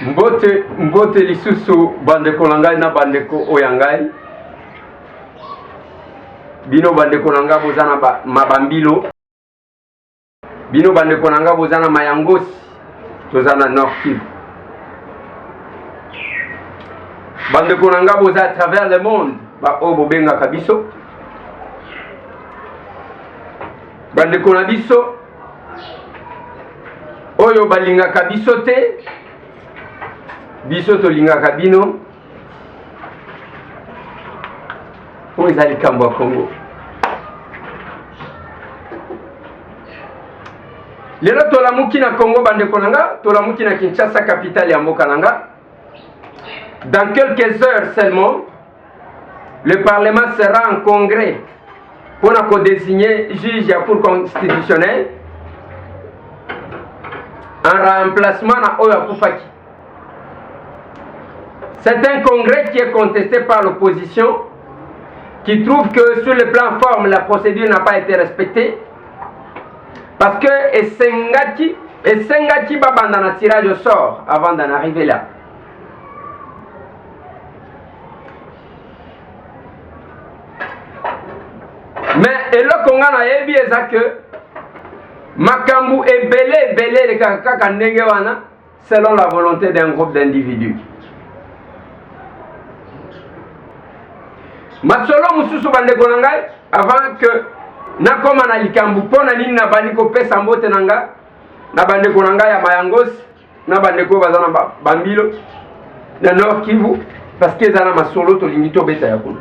Mbote lisusu bandeko na ngai na bandeko oyo ngai. Bino bandeko na ngai bozana mabambilo. Bino bandeko na ngai bozana mayangosi. Tozana Nord Kivu. Bandeko na ngai boza à travers le monde. Ba o bobenga kabiso. Bandeko na biso oyo balinga kabiso te. Biso to linga kabino. Où est allé Kambo Congo? Lelo tolamuki na Congo bandeko nanga, tolamuki na Kinshasa capitale ya mboka nanga. Dans quelques heures seulement, le Parlement sera en congrès pour désigner juge à Cour constitutionnelle en remplacement na Oya Koufaki. C'est un congrès qui est contesté par l'opposition, qui trouve que sur le plan forme, la procédure n'a pas été respectée, parce que Essengati babanda na tirage au sort avant d'en arriver là. Mais eloko nga na yebi eza que makambu ebele le kaka ndenge wana selon la volonté d'un groupe d'individus. Masolo mususu bandeko na ngai avant que nakoma na likambu pona nini na bandeko pesa mbote na nga na bandeko na ngai ya mayangosi na bandeko bazana bambilo na Nord Kivu parce que ezana masolo tolingi tobeta ya kuna.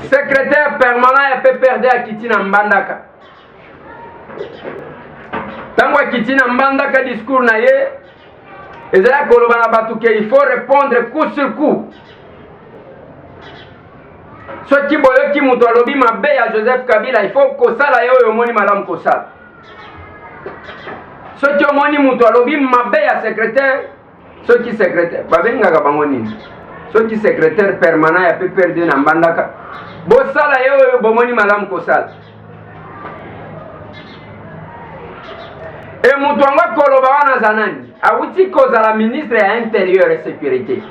Secrétaire permanent ya PPRD à Kitina Mbandaka. Tango Kitina Mbandaka discours na ye ezala koloba na batu ke il faut répondre coup sur coup. Soki boyoki mutu alobi mabe ya Joseph Kabila il faut kosala yo omoni malamu kosala. Soki omoni mutu alobi mabe ya secrétaire, soki secrétaire babengaka bango nini? Soki secrétaire permanent ya PPRD na Mbandaka bosala yo bomoni malamu kosala. Et mutuanga koloba wana zanani awuti kozala ministre ya intérieur et sécurité.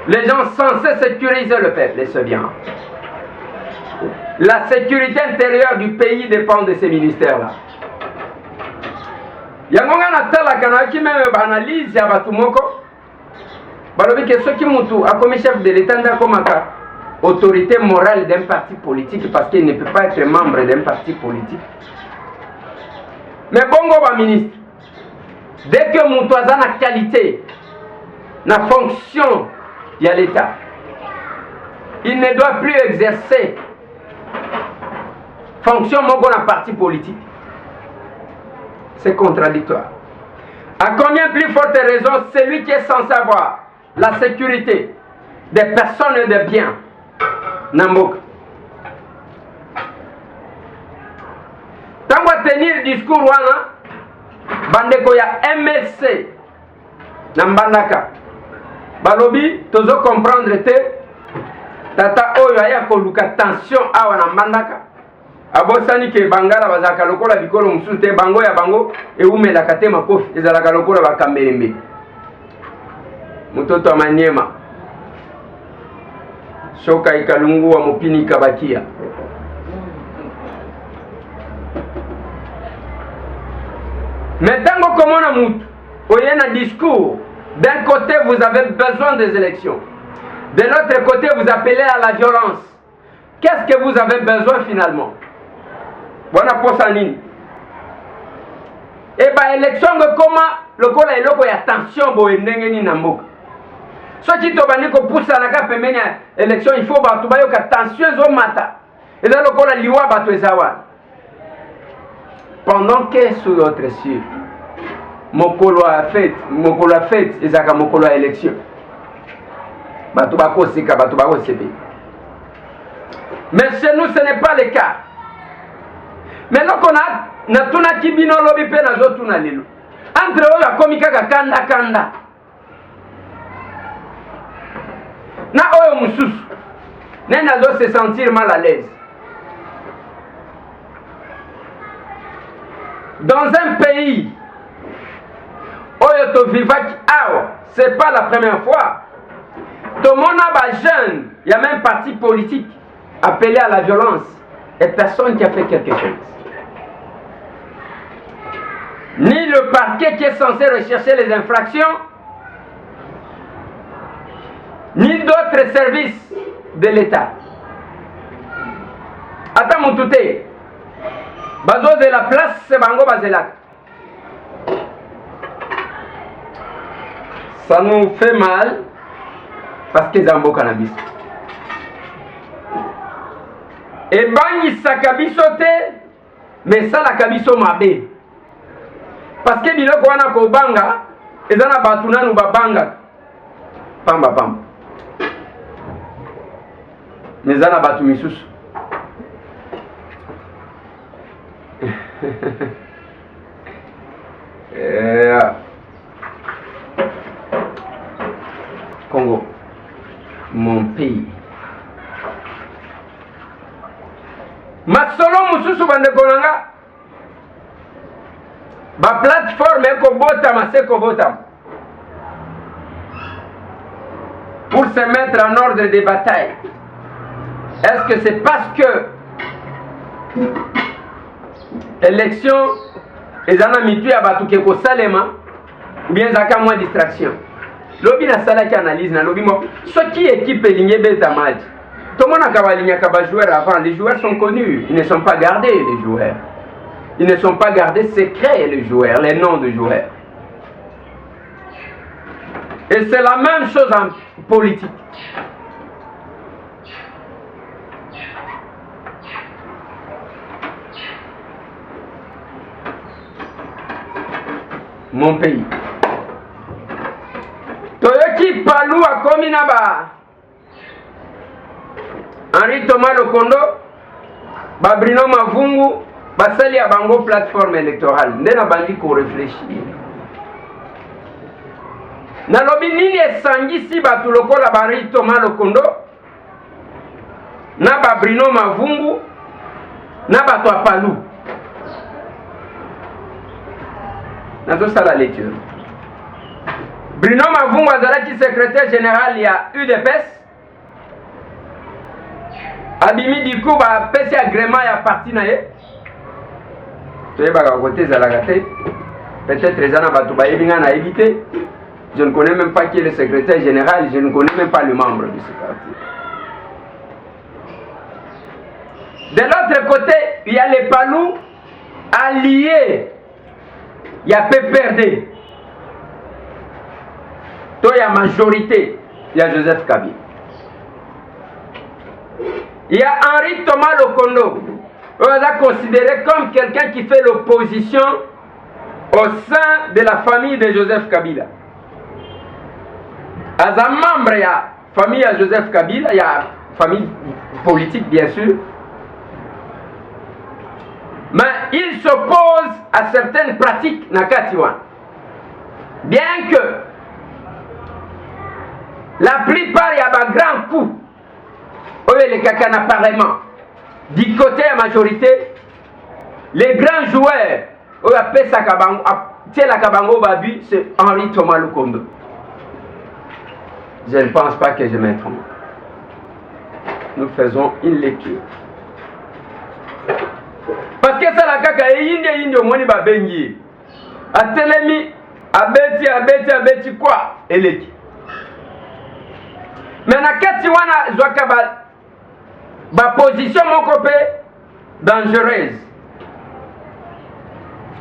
Les gens censés sécuriser le peuple, c'est bien. La sécurité intérieure du pays dépend de ces ministères-là. Yangonga na tala kana ki même analyse ya batu moko. Balobi ke soki mutu a comme chef de l'État ndakomaka autorité morale d'un parti politique parce qu'il ne peut pas être membre d'un parti politique. Mais bongo ba ministre, dès que mutu aza na qualité, na fonction y a l'État, il ne doit plus exercer fonction moko na parti politique. C'est contradictoire. À combien plus forte raison celui qui est censé avoir la sécurité des personnes et des biens Namboka. Tango tenir discours wana bandeko ya MLC na Mbandaka balobi tozo comprendre te tata oyo aya koluka tension awa na Mbandaka abosani ke bangala bazaka lokola bikolo mususu te bango ya bango eumelaka te makofi ezalaka lokola bakambelembe mutoto amanyema shoka ikalungu wa mupini kabakia. Mais tango komona mutu oyena discours, d'un côté vous avez besoin des élections, de l'autre côté vous appelez à la violence. Qu'est-ce que vous avez besoin finalement? Bona posa nini? Et ba élection koma lokola eloko ya tension boye ndenge ni na mboka. Soki to bandi ko poussa na ka pembeni ya élection il faut batu bayoka tension zo mata. Eza lokola liwa batu ezawa. Pendant que sous l'autre cieux, mokolo a fait, ezaka mokolo a élection. Batu bako sika, batu bako sepe. Mais chez nous ce n'est pas le cas. Mais là qu'on a natuna kibino lobi pe na zo tuna lelo. Entre oyo akomika ka kanda. Na oyo mususu. Nena zo se sentir mal à l'aise. dans un pays oyo vivaki awa, c'est pas la première fois. Tout le monde a jeune, il y a même parti politique appelé à la violence et personne qui a fait quelque chose. Ni le parquet qui est censé rechercher les infractions, ni d'autres services de l'État. Attends mon touté. Bazo de la place, c'est Bango Bazelak. Ça nous fait mal parce qu'ils ont beau cannabis. Et Bangi Sakabisote, mais ça la kabiso mabe. Parce que biloko wana ko banga, ezana batuna nu babanga. Pamba pamba. Nezana batu misusu. Congo, mon pays. Masolo mususu bande kolanga. Ba plateforme eko botama seko botama. Pour se mettre en ordre des batailles. Est-ce que c'est parce que élection ezana mitu ya batu ke ko salema ou bien zaka moins distraction? Lobi na sala ki analyse na lobi mo ce qui équipe ligne beta match. Tout le monde a kawalinya kaba joueurs avant, les joueurs sont connus, ils ne sont pas gardés les joueurs. Ils ne sont pas gardés secrets les joueurs, les noms de joueurs. Et c'est la même chose en politique. Mon pays. Toyoki Palou a Kominaba. Henri Thomas Lokondo, Babrino Mavungu, Basali a Bango plateforme électorale. Ndena bandi ko réfléchir. Nalobi nini esangisi batu lokola Henri Thomas Lokondo, na Babrino Mavungu, na batu a Palou. Nazo sala lecture. Bruno Mavungu azalaki secrétaire général ya UDPS. Abimi Dikou ba pesi agrément ya parti na ye. Toyeba côté zalagate. Peut-être ezana batu ba yebinga na éviter. Je ne connais même pas qui est le secrétaire général, je ne connais même pas le membre de ce parti. De l'autre côté, il y a les Palous alliés. Il y a PPRD. Il y a majorité. Il y a Joseph Kabila. Il y a Henri Thomas Lokondo. On l'a considéré comme quelqu'un qui fait l'opposition au sein de la famille de Joseph Kabila. As un membre, il y a famille de Joseph Kabila, il y a famille politique bien sûr. Mais il s'oppose à certaines pratiques Nakatiwan. Bien que la plupart, il y a un grand coup. Les cacanes apparemment. Du côté de la majorité, les grands joueurs, c'est Henri Thomas Lokondo. Je ne pense pas que je me trompe. Nous faisons une lecture. Parce que ça la kaka indi omoni ba bengi. Atelemi abeti quoi eleki. Mais na kati wana zwaka ba position moko pe dangereuse.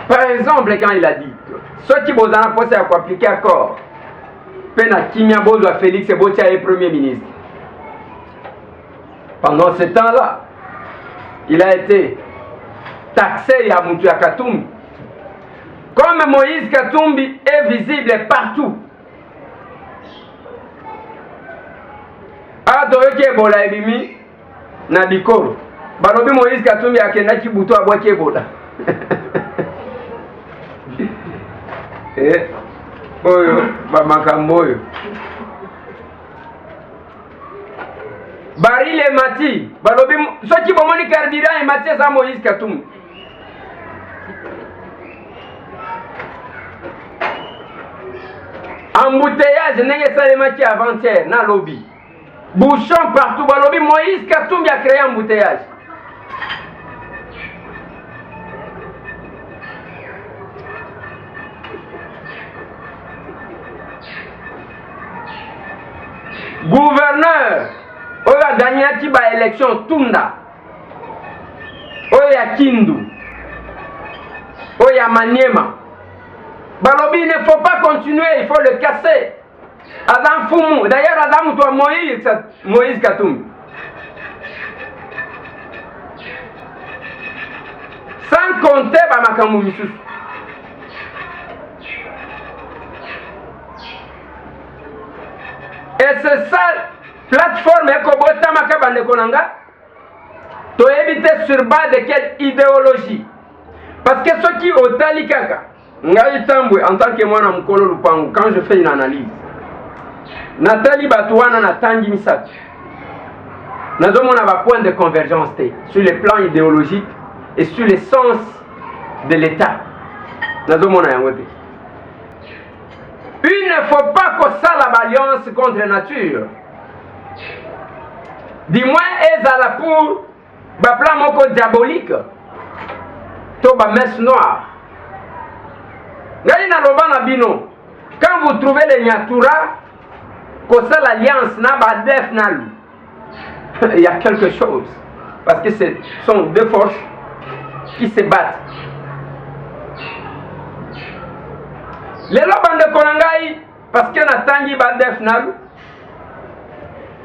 Par exemple quand il a dit ceux qui bozana posé à appliquer accord. Pena Kimia Bozo à Félix Ebotia est premier ministre. Pendant ce temps-là, il a été taxé à Moutia Katumbi. Comme Moïse Katumbi est visible partout. Adoyoki Ebola ebimi na Bikoro. Balobi Moïse Katumbi akenda kibuto abwaki Ebola. Oyo bamakambo oyo. Baril et Mati, balobi soki bomoni carburant et Mati za Moïse Katumbi. embouteillage ndenge salemaki avant-hier na lobby. Bouchon partout ba lobby. Moïse Katumbi a créé embouteillage. Gouverneur oyo a gagné ba élection Tunda. Oyo ya Kindu. Oyo ya Maniema. Balobi, il ne faut pas continuer, il faut le casser. Azam Fumu, d'ailleurs Azam toi Moïse Katumbi. Sans compter Bamakamou Missous. Et c'est ça, plateforme Ekobota Makabande Konanga, to éviter sur base de quelle idéologie. Parce que ceux qui ont talikaka, ngai tambwe en tant que mwana mkolo lupangu, quand je fais une analyse, Nathalie Batouana na tangi misatu. Nazomona ba point de convergence sur le plan idéologique et sur le sens de l'État. Nazomona yangote. Il ne faut pas qu'on s'aille l'alliance contre la nature. Du moins, ezala pour ba plan moko diabolique. To ba messe noire. Ngai na loba na bino. Quand vous trouvez les Nyatura, qu'on s'aille l'alliance na ba def na lu. Il y a quelque chose. Parce que ce sont deux forces qui se battent. Les lobes de Konangaï, parce que na tangi ba def na lu.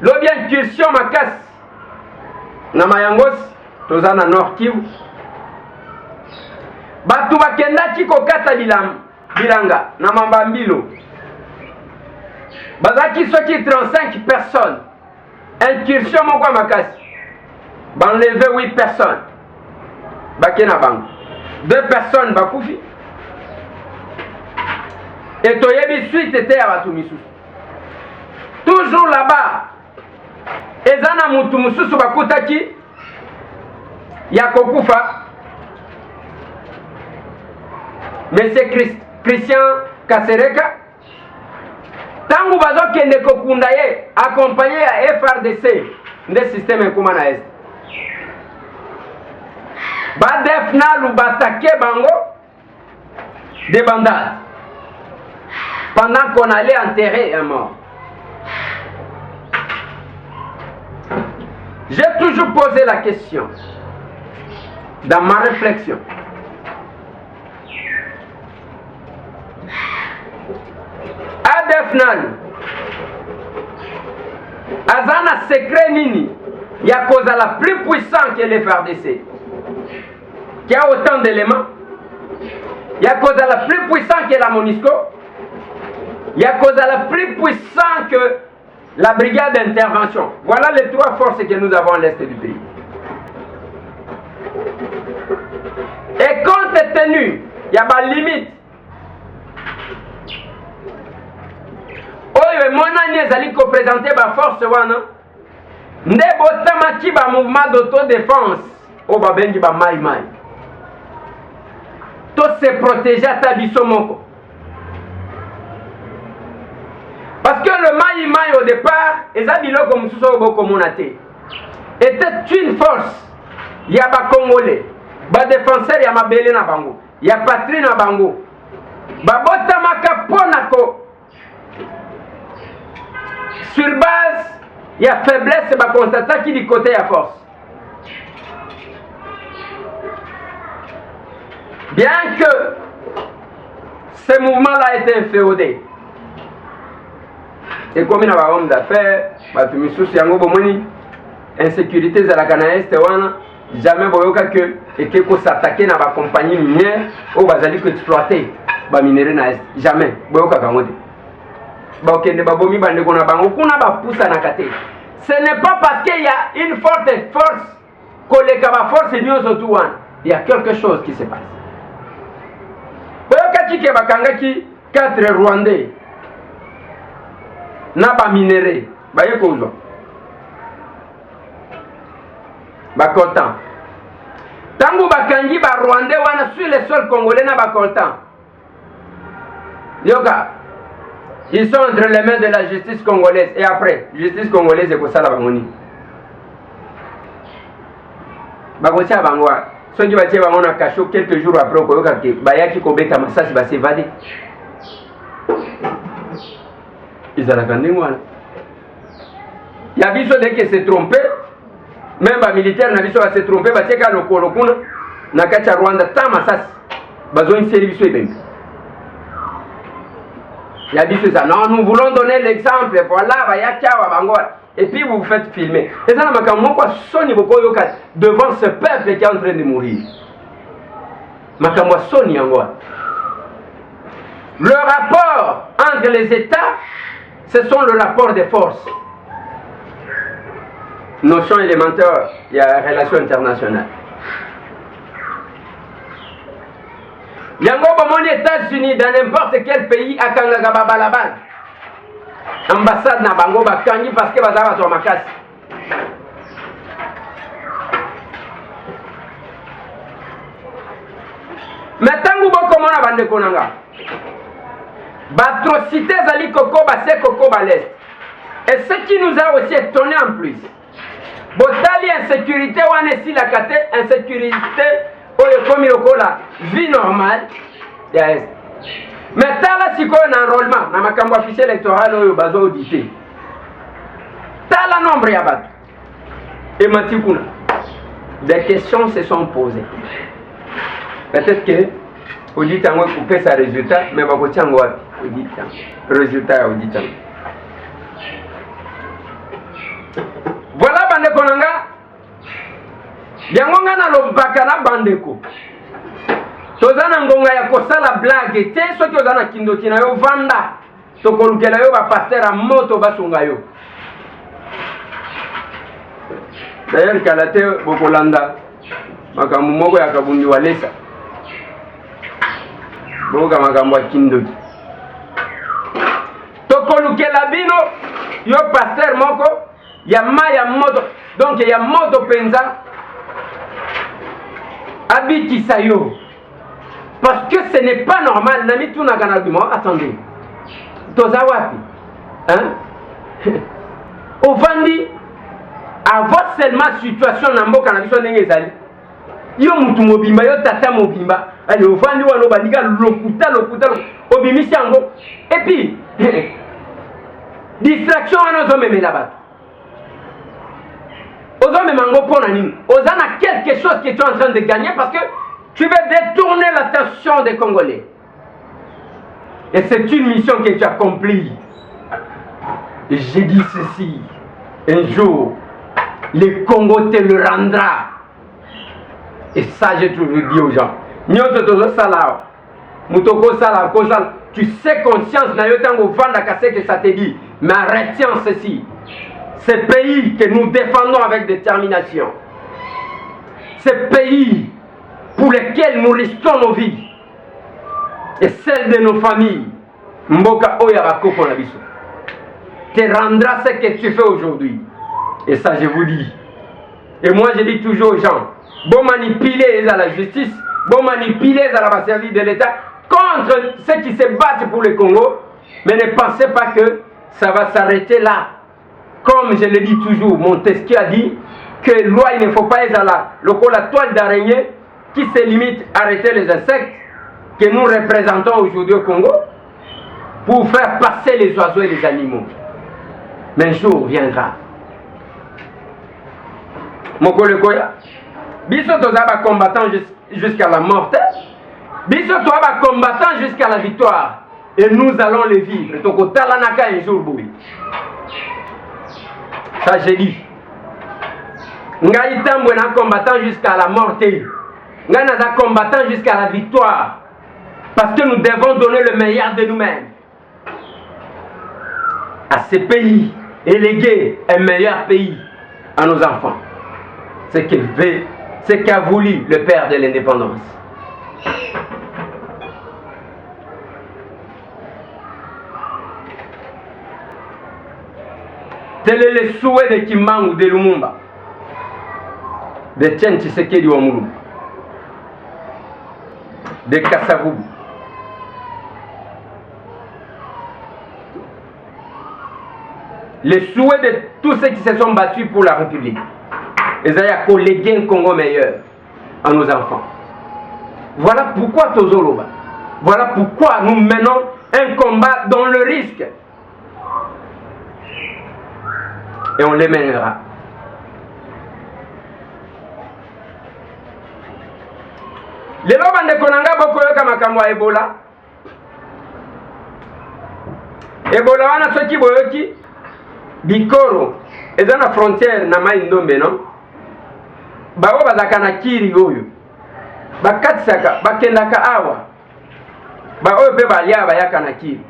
Lobi incursion makas na Mayangos, tozana Nord Kivu. Batu bakendaki kokata bilanga na Mambambilo. Bazaki soki 35 personnes. Incursion moko makasi. Banlevé 8 personnes. Bakena bang. 2 personnes bakufi. Et toyebi suite était à batu misusu. Toujours là-bas. Ezana mutu mususu bakutaki ya kokufa. Monsieur Christian Kasereka tangu bazo kende kokunda ye accompagné à FRDC nde système ekuma na est ba def na lu batake bango des bandades pendant qu'on allait enterrer un mort. J'ai toujours posé la question dans ma réflexion. Adefnal Azana secret nini ya cause la plus puissante que les FARDC qui a autant d'éléments. Ya cause la plus puissante que la MONUSCO. Ya cause la plus puissante que la brigade d'intervention. Voilà les 3 forces que nous avons à l'est du pays. Et compte tenu, il y a des limites. Oyo monani ezali ko présenter ba force wana. Nde botamaki ba mouvement d'autodéfense o ba bengi ba mai mai. To se protéger à biso moko. Parce que le mai mai au départ, eza biloko mususu obo komonate. Était une force. Ya ba Congolais, ba défenseur ya mabele na bango, ya patrie na bango. Ba botamaka ponako. Sur base, il y a faiblesse, c'est constater qui du côté il y a force. Bien que ce mouvement-là ait été inféodé. Et comme il y a des hommes d'affaires, insécurité de la Canaïste, jamais il y a s'attaquer dans la compagnie minière ou ils exploiter les minéraux. Jamais. Ce n'est pas parce qu'il y a une forte force que les force il y a quelque chose qui se passe. Il y a 4 Rwandais na ba minéré baye kozo ba coltan tangu bakangi ba Rwandais wana sur le sol congolais na ba coltan yoka Ils sont entre les mains de la justice congolaise. Et après, justice congolaise est pour ça la bangoni. Bagotia bangwa. Ceux qui battent bango na cachot quelques jours après, on koyoka ke bayaki kobeta masasi va s'évader. Ils ont la wana. Il y a biso dès que s'est trompé, même les militaires na biso va se tromper, va teka lokolo kuna na kati ya Rwanda ta masasi. Bazo une série biso ebembe. Il y a biso ça. Non, nous voulons donner l'exemple. Voilà, va yakia wa bango. Et puis vous vous faites filmer. Et ça, devant ce peuple qui est en train de mourir. Le rapport entre les États, ce sont le rapport des forces. Notion élémentaire, il y a relation internationale. Il y a les États-Unis, dans n'importe quel pays, à Kangagababalaban. Ambassade na bango bakangi parce que baza bato makasi. Mais tangu boko mona bande konanga. Batrocité zali koko base koko balest. Et ce qui nous a aussi étonné en plus. Botali insécurité wane si la kate insécurité oyo komi lokola vie normale. Yes. Mais tala siko un enrôlement na makambo officiel électoral oyo bazo audité. Tala nombre ya bato. Et matikuna. Des questions se sont posées. Peut-être que audit en couper sa résultat, mais bakoti en wapi audit résultat ya audit. Voilà bande konanga. Yango nga na lobaka na bandeko. Tozana ngonga ya kosala blague te soki ozana kindoki na yo vanda tokolukela yo ba pasteur a moto basunga yo. D'ailleurs kalate bokolanda makambo moko ya kabundi walesa boka makambo ya kindoki tokolukela bino yo pasteur moko ya maya moto donc ya moto penza abikisa yo. Parce que ce n'est pas normal. Nami tout n'a qu'un argument. Attendez. Tozawapi. Hein? Au Vandi, avoir seulement situation nambo kanabison n'engezali. Yo mutu mobimba, yo tata mobimba. Allez, au Vandi wano bandiga lokuta. Obimisi ango. Et puis, distraction wano zo meme là-bas. Ozo meme ango pona nini. Ozana quelque chose que tu es en train de gagner parce que tu veux détourner l'attention des Congolais. Et c'est une mission que tu accomplis. Et j'ai dit ceci. Un jour, le Congo te le rendra. Et ça, j'ai toujours dit aux gens. Tu sais conscience, que ça te dit. Mais retiens ceci. Ces pays que nous défendons avec détermination. Ces pays pour lesquels nous risquons nos vies et celles de nos familles, Mboka Oyabako Konabiso, te rendra ce que tu fais aujourd'hui. Et ça, je vous dis. Et moi, je dis toujours aux gens, bon manipuler à la justice, bon manipuler à la service de l'État contre ceux qui se battent pour le Congo, mais ne pensez pas que ça va s'arrêter là. Comme je le dis toujours, Montesquieu a dit que loi, il ne faut pas être là. La toile d'araignée qui se limite à arrêter les insectes que nous représentons aujourd'hui au Congo pour faire passer les oiseaux et les animaux. Mais un jour viendra. Mokole Koya, biso tozaba combattant jusqu'à la mort. Biso tozaba combattant jusqu'à la victoire. Et nous allons les vivre. Toko talanaka un jour boui. Ça j'ai dit. Ngai tambwe na combattant jusqu'à la mort. Ngai naza combattant jusqu'à la victoire. Parce que nous devons donner le meilleur de nous-mêmes à ces pays et léguer un meilleur pays à nos enfants. C'est qu'a voulu le père de l'indépendance. Tel est le souhait de Kimbangu de Lumumba, de Tchen Tshisekedi Wamulu, de Kassavubu. les souhaits de tous ceux qui se sont battus pour la République. Ils ont collégué un Congo meilleur à nos enfants. Voilà pourquoi Tozoloba. Voilà pourquoi nous menons un combat dans le risque. Et on les mènera. Les lois de Konanga Bokoyoka Makambo Ebola. Ebola wana soki boyoki Bikoro eza na frontière na mai ndombe non bao bazaka na kiri oyo bakatisaka bakendaka awa ba oyo pe balia bayaka na kiri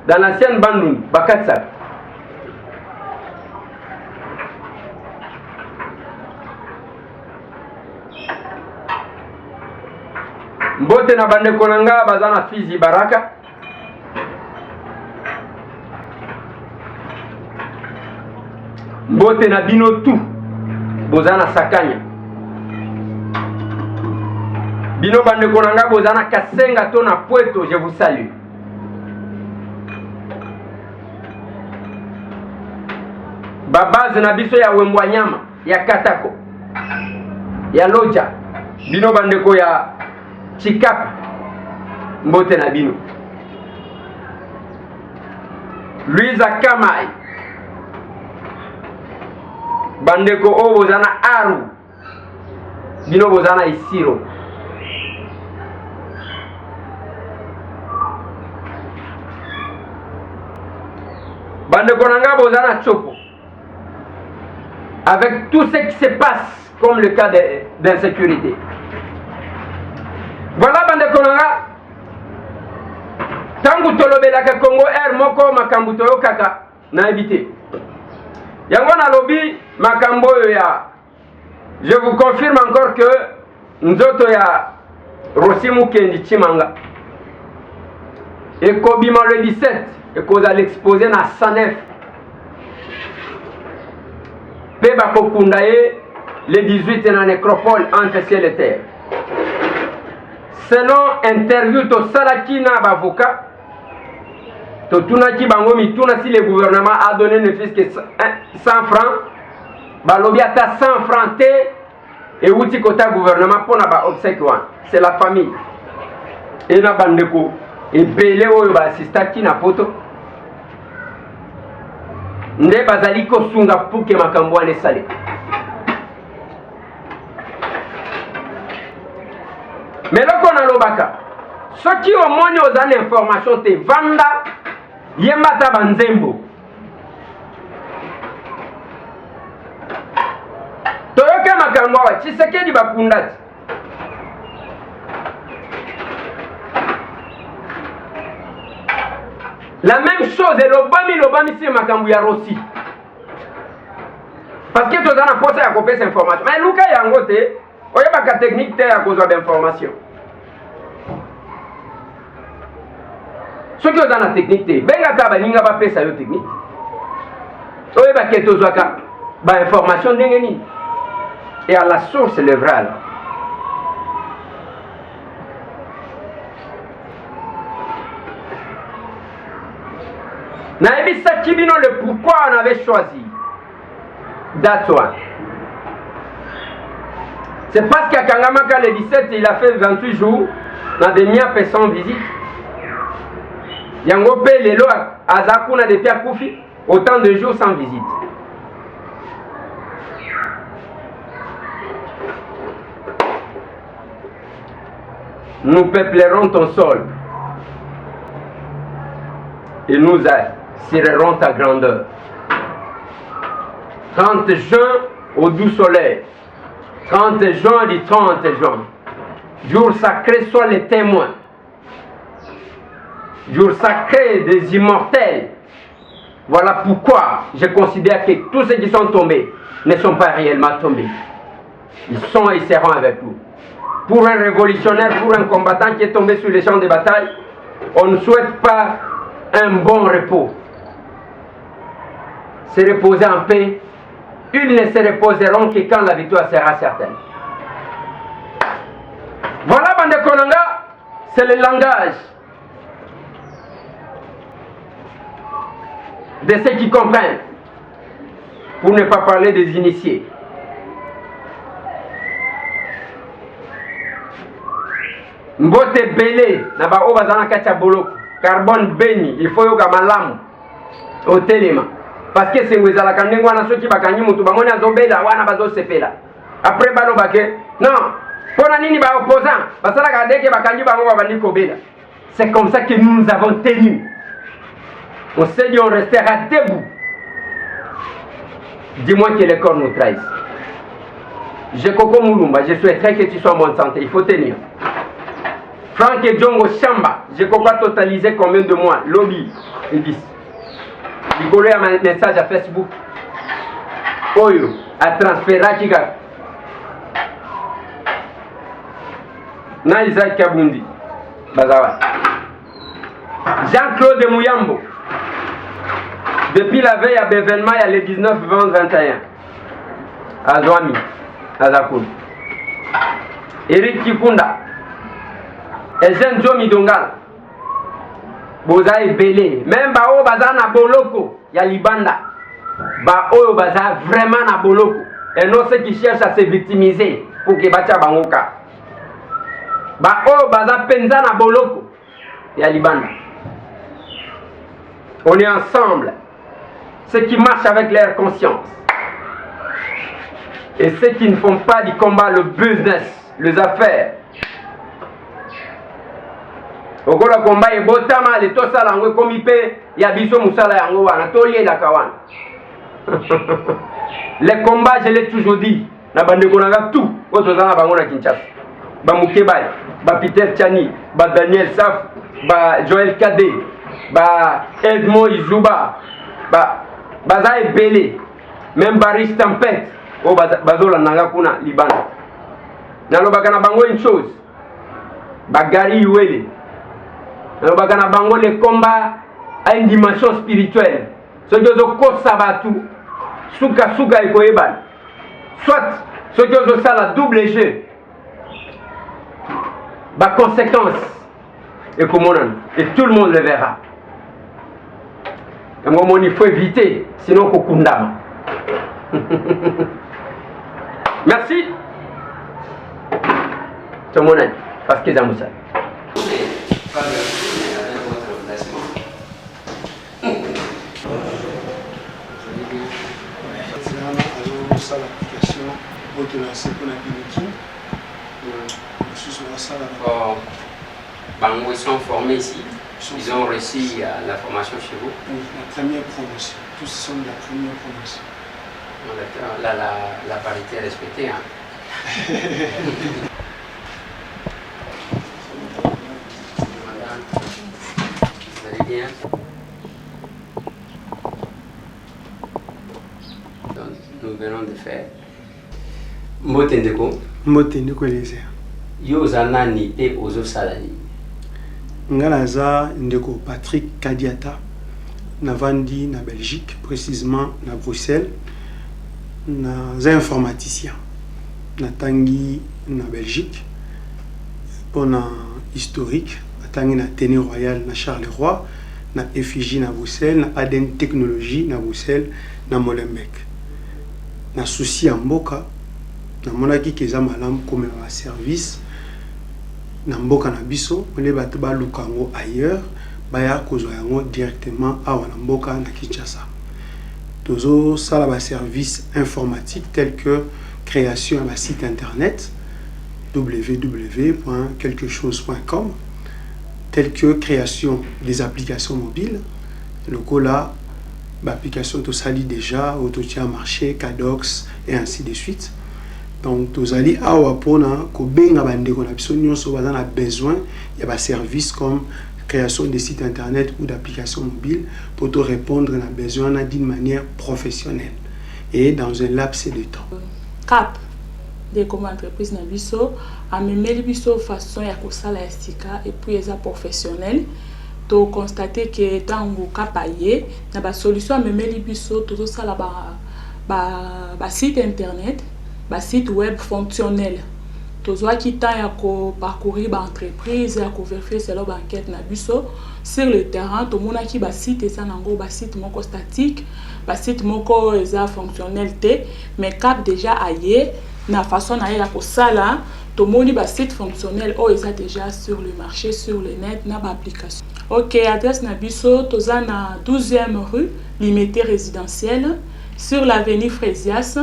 dans l'ancienne Bandundu bakatisaka mbote na bandeko nanga baza na Fizi Baraka mbote na bino tu bozana Sakanya bino bandeko nanga bozana Kasenga to na Pweto, je vous salue. Babaze na biso ya Wembwanyama ya Katako ya Loja bino bandeko ya Chikapa mbote na bino. Luiza Kamai bandeko o bozana Aru bino bozana Isiro. Bandeko nanga bozana Chopo. Avec tout ce qui se passe comme le cas d'insécurité. Voilà bandeko nanga tangu tolobelaka Congo Air moko makambo toyokaka na éviter. Yango na lobby makambo ya. Je vous confirme encore que nzoto ya Rosimu Kendi Chimanga et Kobima le 17 et cause à l'exposer na Sanef Peba Kokundaye le 18 na nécropole entre ciel et terre. Selon interview to salaki na bavoka to tunaki bango mituna si le gouvernement a donné ne fût que 100 francs balobi ata 100 francs te et outi kota gouvernement pona ba obsèque wan c'est la famille et na bandeko et belé oyo ba assistaki na poto nde bazali kosunga puke makambo wana esale. Mais loko na lobaka soki omoni ozana information te vanda yembata banzembo toyoka makambo awa Tshisekedi bakundati la même chose et lobami si makambo ya Rossi parce que tozana posa ya kopesa information mais luka yango te oyebaka technique te ya kozwa d'information soki oza na technique te bengaka baninga bapesa yo technique oyebaka tozwaka bainformation ndenge nini et à la source le vrai alors. Naebisaki bino le pourquoi on avait choisi Datouan. C'est parce qu'à Kangamaka le 17 il a fait 28 jours dans des miens sans visite. Yango pe lelo azakuna depuis akufi autant de jours sans visite. Nous peuplerons ton sol et nous assurerons ta grandeur. 30 juin au doux soleil, 30 juin du 30 juin, jour sacré soit les témoins, jour sacré des immortels. Voilà pourquoi je considère que tous ceux qui sont tombés ne sont pas réellement tombés. Ils sont et seront avec nous. Pour un révolutionnaire, pour un combattant qui est tombé sur les champs de bataille, on ne souhaite pas un bon repos. Se reposer en paix, ils ne se reposeront que quand la victoire sera certaine. Voilà, Bande Konanga, c'est le langage de ceux qui comprennent. pour ne pas parler des initiés. Mbote belé na ba o bazana kacha boloko carbone beni il faut yoka malamu au telema parce que c'est ngwezala kandengo wana soki bakanyi mutu bamoni azobela wana bazosepela après balo bake non pona nini ba opposant basala ka deke bakanyi bango babandiko bela. C'est comme ça que nous avons tenu. On s'est dit on restera debout. Dis-moi que les corps nous trahissent. Je Koko Mulumba, je souhaiterais que tu sois en bonne santé. Il faut tenir. Franck et Djongo Chamba, je crois totaliser combien de mois? Lobby, ils disent. Il collait un message à Facebook. Oyo, à transférer Kika. Na Isaac Kabundi. Bazawa. Jean-Claude Mouyambo. Depuis la veille à l'événement, il y a le 19, 20, 21. À Zouami, à Zakoul. Eric Kikunda. Ezen Jomi Dongal. Boza est belé. Même Bao Baza na Boloko. Il y a Libanda. Bao Baza vraiment na Boloko. Et non ceux qui cherchent à se victimiser pour que Bacha Bangoka. Bao Baza Penza na Boloko. Il y a Libanda. On est ensemble. Ceux qui marchent avec leur conscience. Et ceux qui ne font pas du combat le business, les affaires. Okola combat et botama de to sala ngwe komipe ya biso musala yango wana to yela kawana. Les combats, je l'ai toujours dit, na bande konanga tout oto zana bango na Kinshasa. Ba Mukebali, ba Peter Tchani, ba Daniel Saf, ba Joël Kade, ba Edmond Izuba, ba Baza Belé, même Baris Tempête, o bazola nanga kuna Liban. Nalobaka na bango une chose. Ba Gary Uwele. Nalobaka na bango le combat a une dimension spirituelle. Ce que zo kosa batu suka suka ekoyebana. Soit ce que zo sala double jeu. Ba conséquence et tout le monde le verra. Il faut éviter, sinon kokundama. Merci. Tout le monde parce que j'aime ça. Ils sont formés ici. Ils ont reçu la formation chez vous. La première promotion. Tous sont de la première promotion. Là, la parité est respectée. Hein. Vous allez bien? Donc, nous venons de faire. Mbotendeko. Mbotendeko les airs. Yo zanani te ozo salani. Ngalaza ndeko Patrick Kadiata. Navandi na Belgique, précisément na Bruxelles. Nous sommes informaticiens. Nous sommes en Belgique. Pour historique, nous sommes à Téné Royal, à Charleroi, à Effigie, à Bruxelles, à Aden Technologie, à Bruxelles, à Molenbeek. Nous souci en Mboka, nous avons dit que nous avons comme un service. Nous avons biso, nous avons ailleurs, directement à Mboka, à Kinshasa. Tozo sala service informatique tel que création d'un site internet www.quelquechose.com, tel que création des applications mobiles. Le là, l'application to sali déjà, autotien marché, Cadox et ainsi de suite. Donc tous ali awa pona ko benga bande ko na biso nyonso bazana besoin il y a des services comme création de sites internet ou d'applications mobiles pour te répondre à besoin d'une manière professionnelle et dans un laps de temps. Cap de comme entreprise na biso a memeli biso façon ya kosala estika et puis eza professionnel to constater que tango kapaye na ba solution a memeli biso to sala ba site internet ba site web fonctionnel tozwaki temps ya parcourir l'entreprise ya vérifier selo enquête na biso sur le terrain tomonaki basite eza nango basite moko statique basite moko eza fonctionnel te mais cap déjà aye na façon na ye ya kosala tomoni basite fonctionnel oyo eza déjà sur le marché sur le net na baapplication. Ok, adresse na biso toza na 12e rue Limité résidentielle sur l'avenue Frésias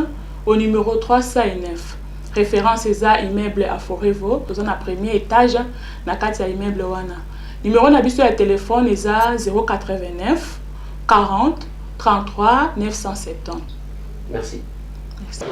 au numéro 309. Référence eza immeuble à Forevo, toza na premier étage na kati ya immeuble wana. Numéro na biso ya téléphone eza 089 40 33 970. Merci. Merci.